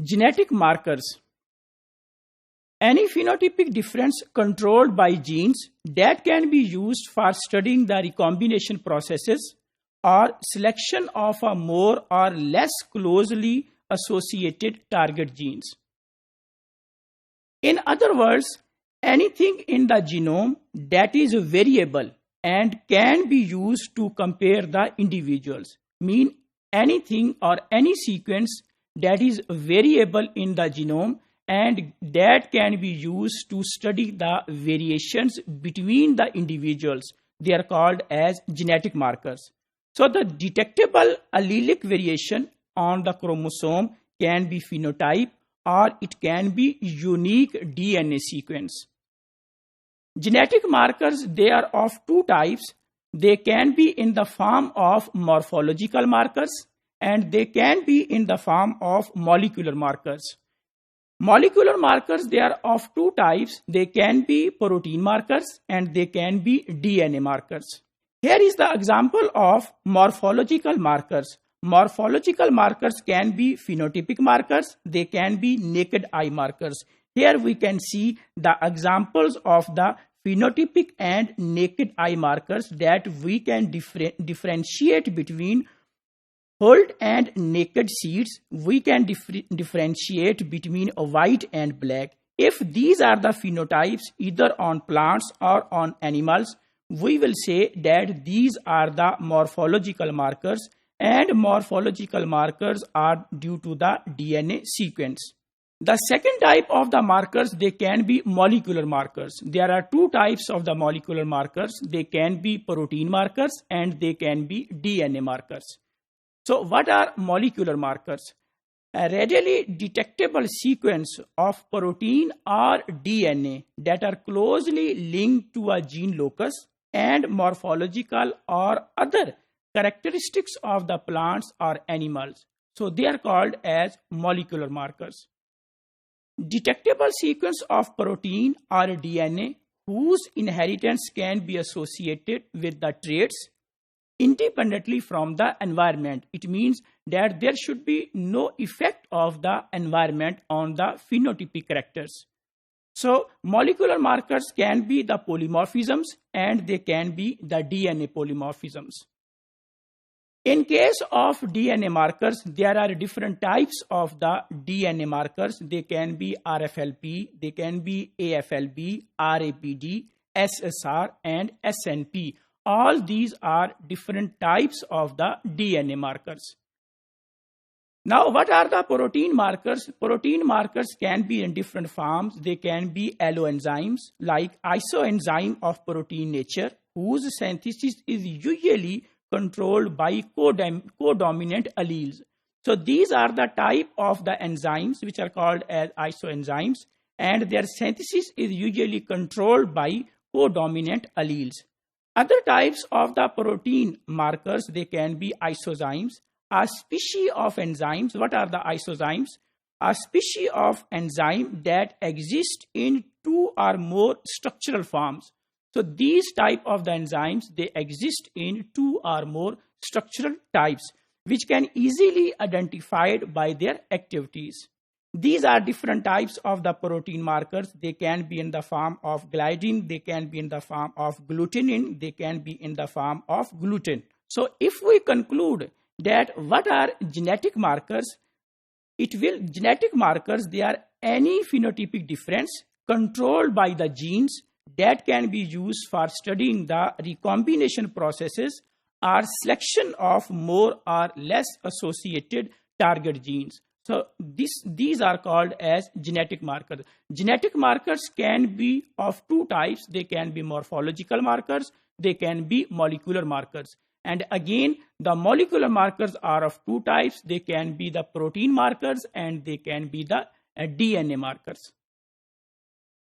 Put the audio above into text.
Genetic markers. Any phenotypic difference controlled by genes that can be used for studying the recombination processes or selection of a more or less closely associated target genes. In other words, anything in the genome that is variable and can be used to compare the individuals. Mean anything or any sequence that is variable in the genome and that can be used to study the variations between the individuals. They are called as genetic markers. So the detectable allelic variation on the chromosome can be phenotype or it can be unique DNA sequence. Genetic markers, they are of two types. They can be in the form of morphological markers and they can be in the form of molecular markers. Molecular markers, they are of two types. They can be protein markers and they can be DNA markers. Here is the example of morphological markers. Morphological markers can be phenotypic markers. They can be naked eye markers. Here we can see the examples of the phenotypic and naked eye markers that we can differentiate between whole and naked seeds. We can differentiate between white and black. If these are the phenotypes either on plants or on animals, we will say that these are the morphological markers, and morphological markers are due to the DNA sequence. The second type of the markers, they can be molecular markers. There are two types of the molecular markers. They can be protein markers and they can be DNA markers. So what are molecular markers? A readily detectable sequence of protein or DNA that are closely linked to a gene locus and morphological or other characteristics of the plants or animals. So they are called as molecular markers. Detectable sequence of protein or DNA whose inheritance can be associated with the traits independently from the environment. It means that there should be no effect of the environment on the phenotypic characters. So molecular markers can be the polymorphisms and they can be the DNA polymorphisms. In case of DNA markers, there are different types of the DNA markers. They can be RFLP, they can be AFLB, RAPD, SSR and SNP. All these are different types of the DNA markers. Now, what are the protein markers? Protein markers can be in different forms. They can be alloenzymes like isoenzyme of protein nature, whose synthesis is usually controlled by codominant alleles. So these are the type of the enzymes which are called as isoenzymes, and their synthesis is usually controlled by codominant alleles. Other types of the protein markers, they can be isozymes. A species of enzymes. What are the isozymes? A species of enzyme that exist in two or more structural forms. So these type of the enzymes, they exist in two or more structural types, which can easily identified by their activities. These are different types of the protein markers. They can be in the form of gliadin, they can be in the form of glutenin, they can be in the form of gluten. So if we conclude that what are genetic markers, genetic markers, they are any phenotypic difference controlled by the genes that can be used for studying the recombination processes or selection of more or less associated target genes. So these are called as genetic markers. Genetic markers can be of two types. They can be morphological markers, they can be molecular markers. And again, the molecular markers are of two types. They can be the protein markers and they can be the DNA markers.